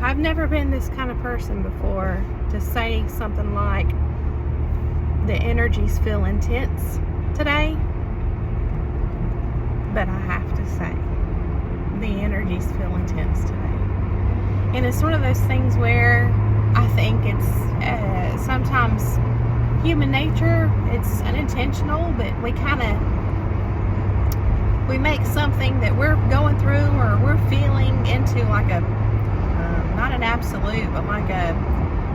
I've never been this kind of person before to say something like, the energies feel intense today, but I have to say, the energies feel intense today. And it's one of those things where I think it's sometimes human nature, it's unintentional, but we make something that we're going through or we're feeling into like a, not an absolute, but like a,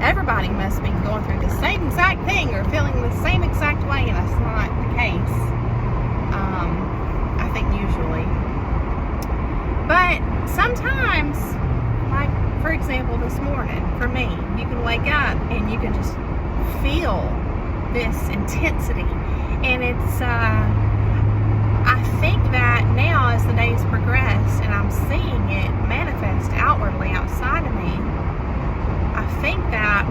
everybody must be going through the same exact thing or feeling the same exact way, and that's not the case. I think usually. But sometimes, like for example this morning, for me, you can wake up and you can just feel this intensity. And it's, I think that now as the days progress and I'm seeing it manifest outwardly outside of me, I think that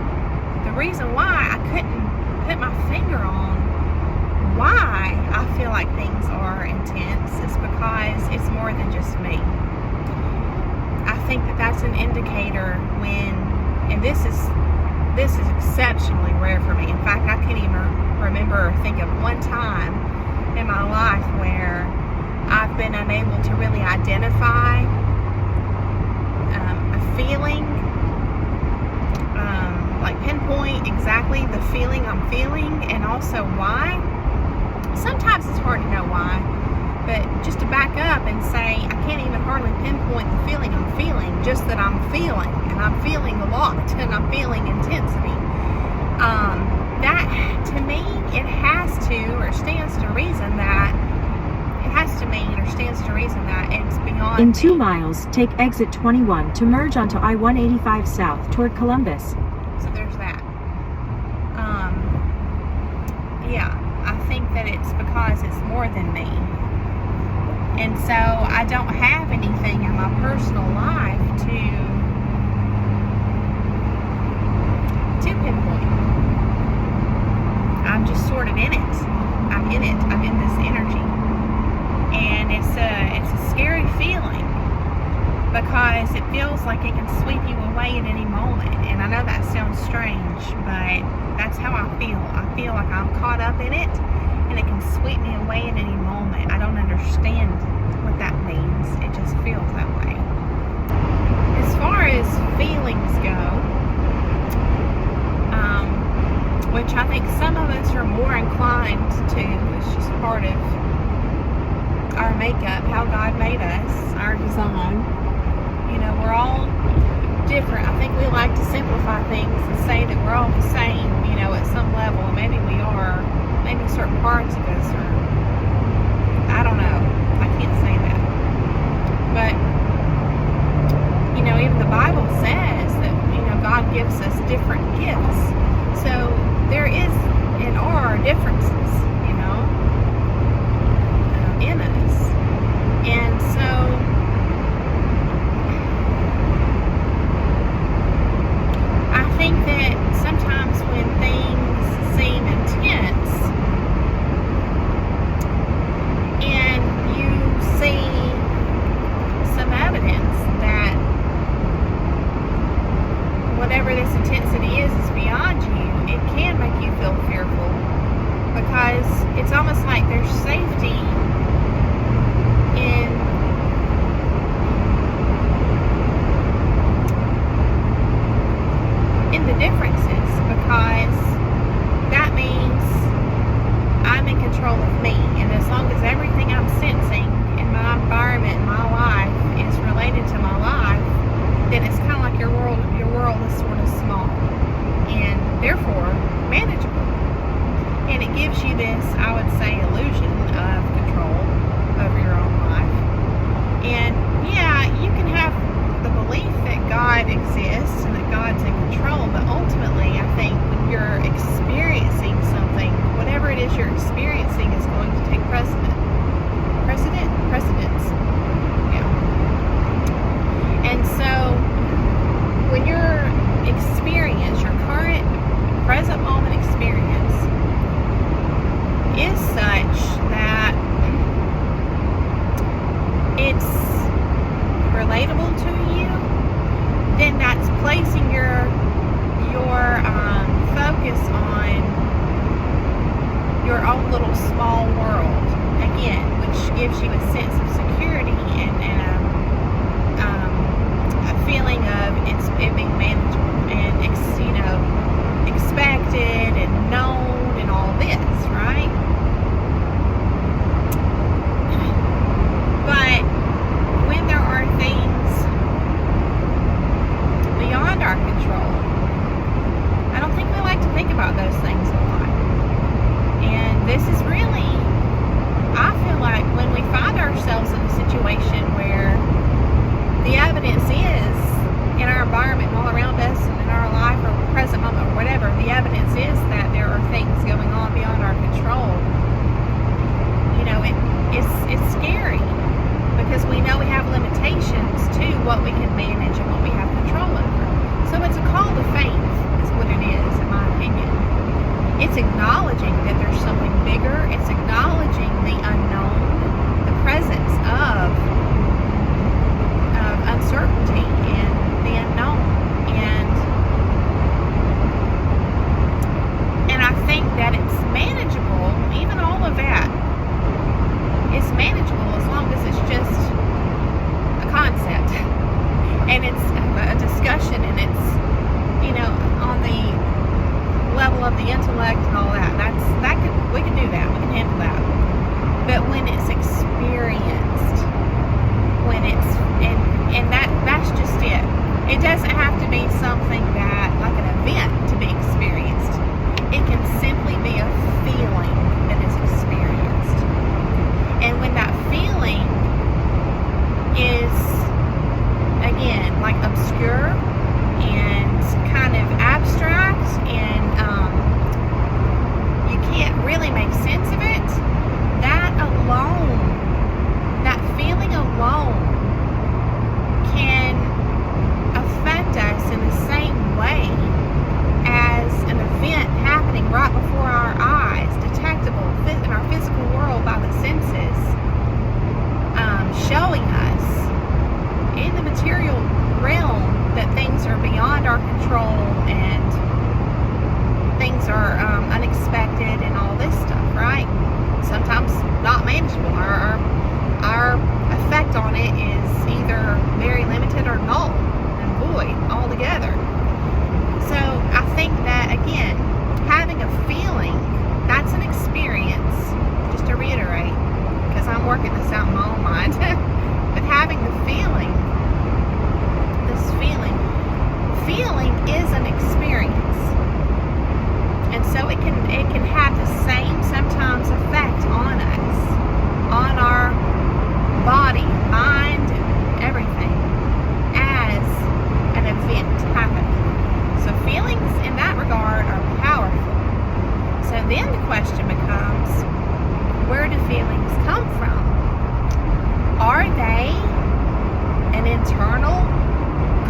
the reason why I couldn't put my finger on why I feel like things are intense is because it's more than just me. I think that that's an indicator when, and this is exceptionally rare for me. In fact, I can't even remember or think of one time in my life where I've been unable to really identify a feeling, like pinpoint exactly the feeling I'm feeling, and also why. Sometimes it's hard to know why, but just to back up and say I can't even hardly pinpoint the feeling I'm feeling, just that I'm feeling, and I'm feeling a lot, and I'm feeling intensity. That, to me, it has to, or stands to reason that, it has to mean, or stands to reason that it's beyond In 2 me. miles, take exit 21 to merge onto I-185 south toward Columbus. So there's that. Yeah, I think that it's because it's more than me. And so I don't have anything in my personal life to pinpoint. I'm just sort of in it. I'm in it. I'm in this energy. And it's a scary feeling because it feels like it can sweep you away at any moment. And I know that sounds strange, but that's how I feel. I feel like I'm caught up in it and it can sweep me away at any moment. I don't understand what that means. It just feels that way. As far as feelings go, which I think some of us are more inclined to, it's just part of our makeup, how God made us, our design. You know, we're all different. I think we like to simplify things and say that we're all the same, you know, at some level, and maybe we are. Maybe certain parts of us are, I don't know, I can't say that. But, you know, even the Bible says that, you know, God gives us different gifts. So there is and are differences, you know, in us. And so I think that sometimes when things seem intense, gives you a sense of security and a feeling of it being manageable and expected and known and all this, right? But when there are things beyond our control, I don't think we like to think about those things a lot. And this is really, I feel like when we find ourselves in a situation where the evidence is in our environment all around us and in our life or present moment or whatever, the evidence is that there are things going on beyond our control. It's scary because we know we have limitations to what we can manage and what we have control over. So it's a call to faith is what it is, in my opinion. It's acknowledging that there's something bigger. It's acknowledging the unknown, the presence of uncertainty and the unknown. And I think that it's manageable, even all of that. It's manageable as long as it's just a concept. And it's a discussion and it's, on the level of the intellect and all that. We can do that. We can handle that. But when it's experienced, that's just it. It doesn't have to be something that, like an event, to be experienced. It can simply be a feeling that is experienced. And when that feeling is, again, like obscure and kind of abstract and you can't really make sense of it, that feeling alone can affect us in the same way as an event happening right before our eyes, detectable in our physical world by the senses, showing us in the material realm that things are beyond our control and things are unexpected and all this stuff, right? Sometimes not manageable. Our effect on it is either very limited or null and void altogether. So I think that, again, having a feeling, that's an experience, just to reiterate, because I'm working this out in my own mind, but having the feeling is an experience. And so it can have the same, sometimes, effect on us, on our body, mind, and everything, as an event happening. So feelings in that regard are powerful. So then the question becomes, where do feelings come from? Are they an internal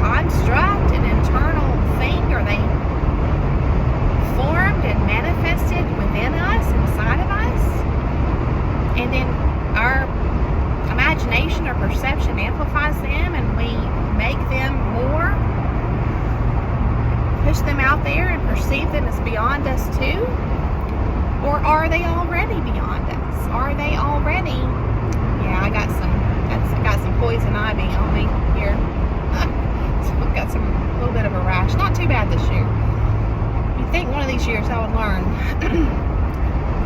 construct, an internal thing? Are they formed and manifested within us, inside of us? And then our imagination or perception amplifies them and we make them more, push them out there and perceive them as beyond us too? Or are they already beyond us? Are they already, I got some poison ivy on me here. So I've got a little bit of a rash. Not too bad this year. You'd think one of these years I would learn.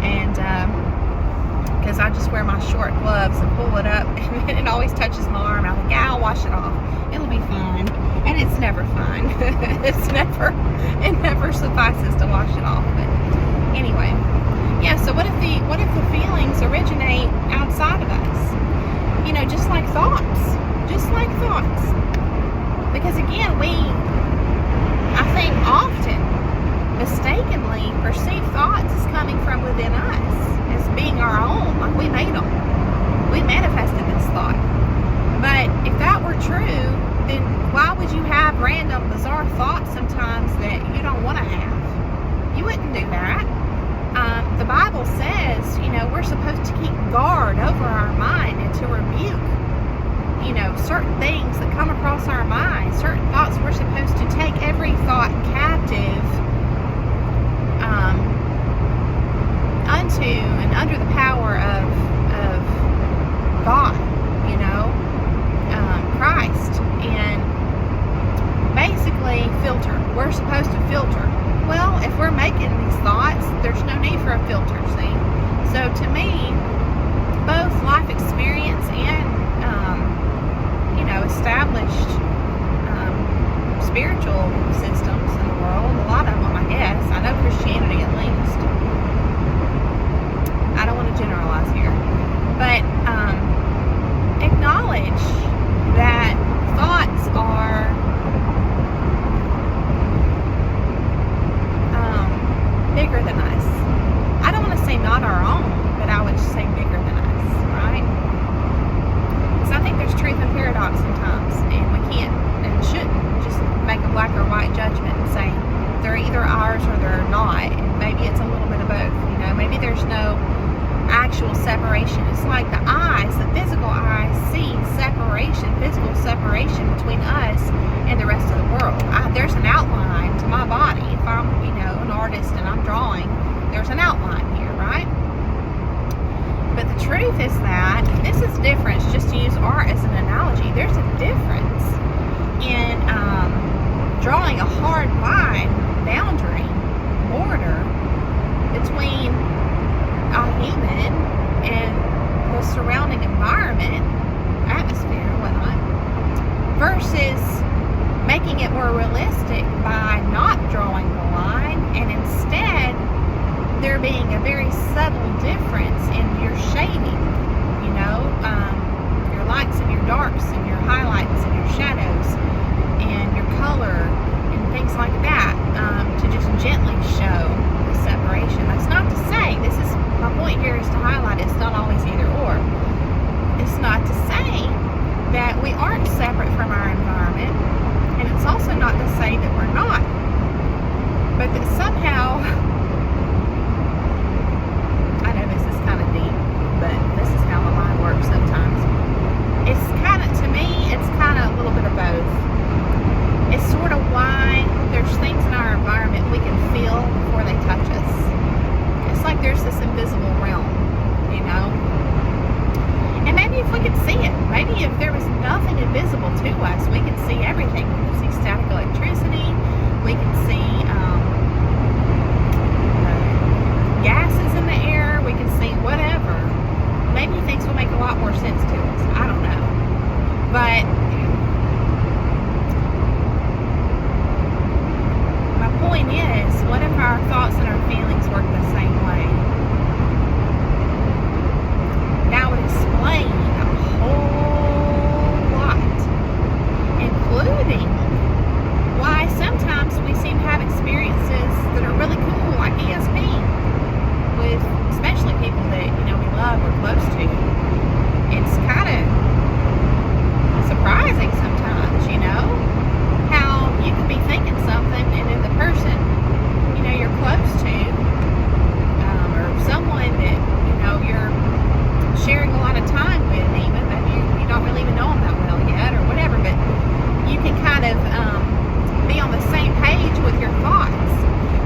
And because I just wear my short gloves and pull it up and it always touches my arm. I'm like, I'll wash it off. It'll be fine. And it's never fine. It never suffices to wash it off. But anyway, so what if the feelings originate outside of us? Just like thoughts. Because again, I think often mistakenly perceive thoughts as coming from within us, as being our own, like we made them. We manifested this thought. But if that were true, then why would you have random, bizarre thoughts sometimes that you don't want to have? You wouldn't do that. The Bible says, we're supposed to keep guard over our mind and to rebuke, certain things that come across our mind, certain thoughts. We're supposed to take every thought captive unto and under the power of separation. It's like the eyes, the physical eyes, see separation, physical separation between us and the rest of the world. There's an outline to my body. If I'm, an artist and I'm drawing, there's an outline here, right? But the truth is that this is different. Just to use art as an analogy, there's a difference in drawing a hard line, boundary, border between a human and the surrounding environment, atmosphere, whatnot, versus making it more realistic by not drawing the line, and instead there being a very subtle difference in your shading, your lights and your darks and your highlights and your shadows and your color and things like that, to just gently show the separation. That's not to say, my point here is to highlight it's not always either or. It's not to say that we aren't separate from our environment, and it's also not to say that we're not, but that somehow, I know this is kind of deep, but this is how my mind works sometimes. It's kind of, to me, it's kind of a little bit of both. It's sort of why there's things in our environment we can feel before they touch us. It's like there's this invisible realm, And maybe if we could see it, maybe if there was nothing invisible to us, we could see everything. We could see static electricity, we could see gases in the air, we could see whatever. Maybe things will make a lot more sense to us. I don't know. But my point is, what if our thoughts and our feelings work the same way? That would explain a whole lot, including why sometimes we seem to have experiences that are really cool, like ESP, with especially people that we love or close to. It's kind of surprising sometimes, how you can be thinking something and then the person you're close to, or someone that you're sharing a lot of time with, even maybe you don't really even know them that well yet or whatever, but you can kind of be on the same page with your thoughts.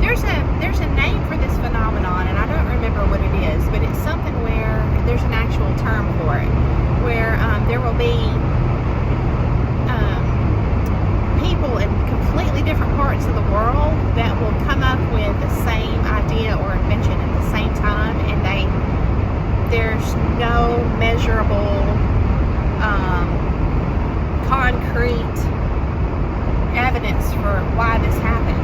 There's a name for this phenomenon, and I don't remember what it is, but it's something where there's an actual term for it, where there will be people in completely different parts of the world that will come up with the same idea or invention at the same time, and there's no measurable, concrete evidence for why this happens.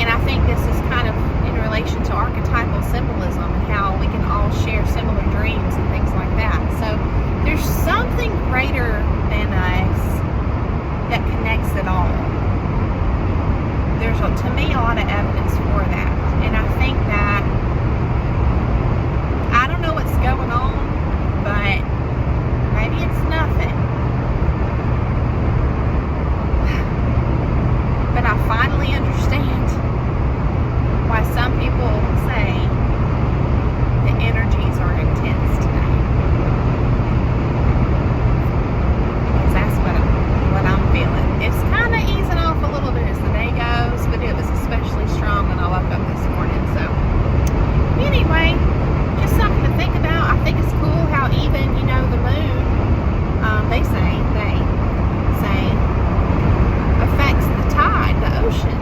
And I think this is kind of in relation to archetypal symbolism and how we can all share similar dreams and things like that. So there's something greater than us that connects it all. There's, to me, a lot of evidence for that. And I think that, I don't know what's going on, but maybe it's nothing. But I finally understand why some people say the energies are intense today. Because that's what I'm feeling. It's kind of easing off a little bit as the day goes, but it was especially strong when I woke up this morning. So anyway, just something to think about. I think it's cool how even, the moon, they say affects the tide, the ocean.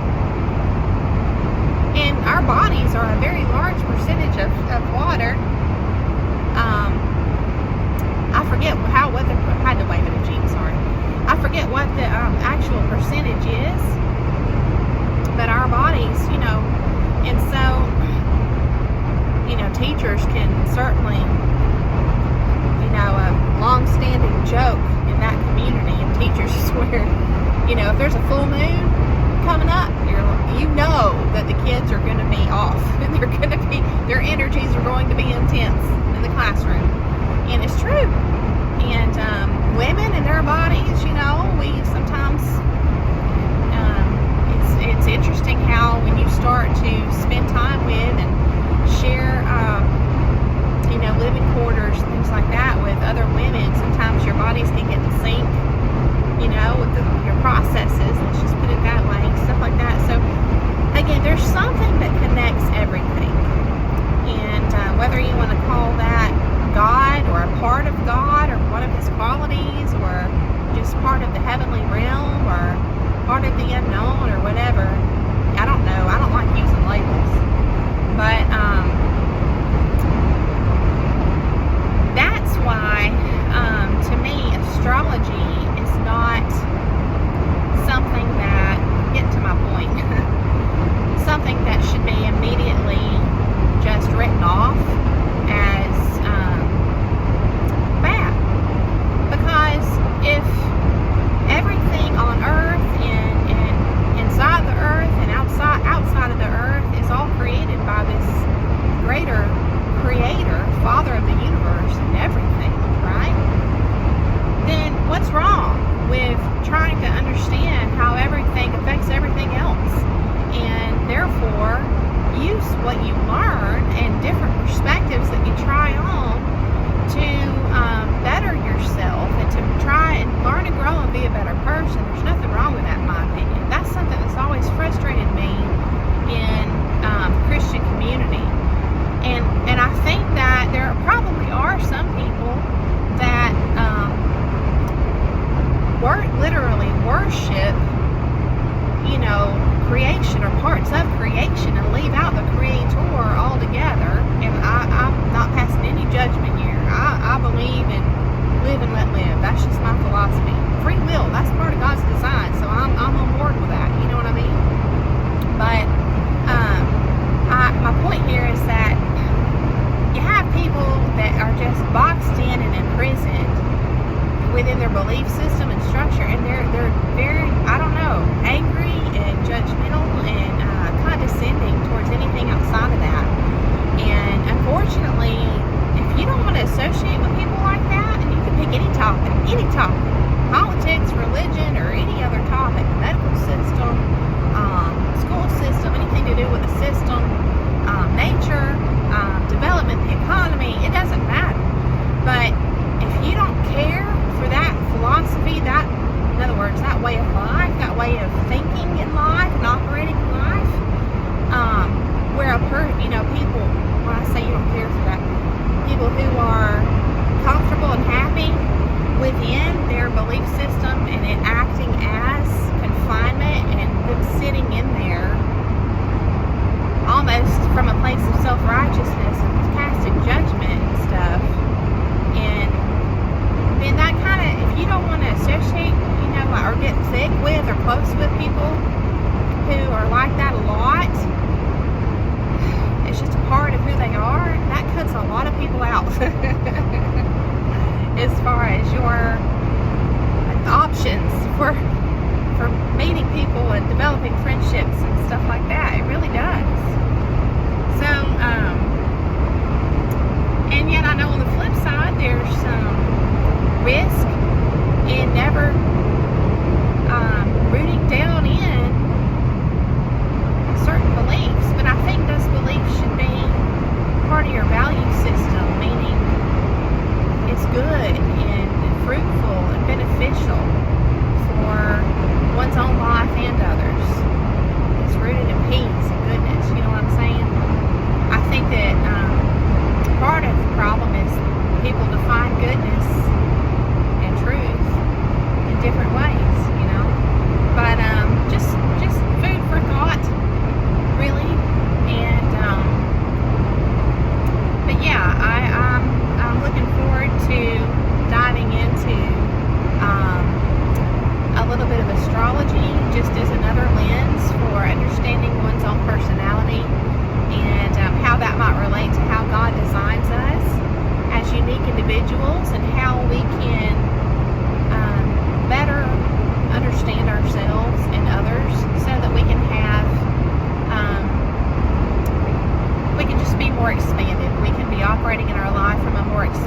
And our bodies are a very large percentage of water. I forget what the, I had to wave at a Jeep, sorry. I forget what the actual percentage is, but our bodies, and so, teachers can certainly, a long-standing joke in that community of teachers is where, if there's a full moon coming up, that the kids are going to be off, and their energies are going to be intense in the classroom, and it's true. And women and their bodies, we sometimes, it's interesting how when you start to spend time with and share, realities, or just part of the heavenly realm, or part of the unknown, or whatever. I don't know. I don't like using labels. But that's why, to me, astrology is not something that, get to my point, something that should be immediately just written off as bad. Because if everything on earth and inside the earth and outside of the earth is all created by this greater creator, father of the universe and everything, right? Then what's wrong with trying to understand how everything affects everything else, and therefore use what you learn and different perspectives that you try on to better yourself and to try and learn and grow and be a better person? There's nothing wrong with that, in my opinion. That's something that's always frustrated me in Christian community. And I think that there probably are some people that literally worship, creation or parts of creation and leave out the creator altogether. And I'm not passing any judgment here. I believe in live and let live. That's just my philosophy. Free will, that's part of God's design, so I'm on board with that. You know what I mean? But my point here is that you have people that are just boxed in and imprisoned within their belief system and structure, and they're very, I don't know, angry and judgmental and condescending towards anything outside of that. And unfortunately, if you don't want to associate with people like that, and you can pick any topic, politics, religion, or any other topic, medical system, school system, anything to do with the system, nature, development, the economy, it doesn't matter. But if you don't care for that philosophy, in other words, that way of life, that way of thinking in life and operating in life, where people, when I say you don't care for that, people who are comfortable and happy within their belief system and it acting as confinement and them sitting in there almost from a place of self-righteousness and casting judgment and stuff. And then that kind of, if you don't want to associate, or get thick with or close with people who are like that a lot, it's just a part of who they are, that cuts a lot of people out as far as your options for meeting people and developing friendships and stuff like that. It really does. So, and yet I know on the flip side, there's some risk in never rooting down in certain beliefs, but I think those beliefs should be part of your value system, meaning it's good and fruitful and beneficial for one's own life and others. It's rooted in peace and goodness, you know what I'm saying? I think that part of the problem is people define goodness and truth in different ways. But just food for thought, really. And but yeah, I'm looking forward to diving into a little bit of astrology, just as another lens for understanding one's own personality and how that might relate to how God designs us as unique individuals, and how we can better understand ourselves and others, so that we can have we can just be more expanded. We can be operating in our life from a more expanded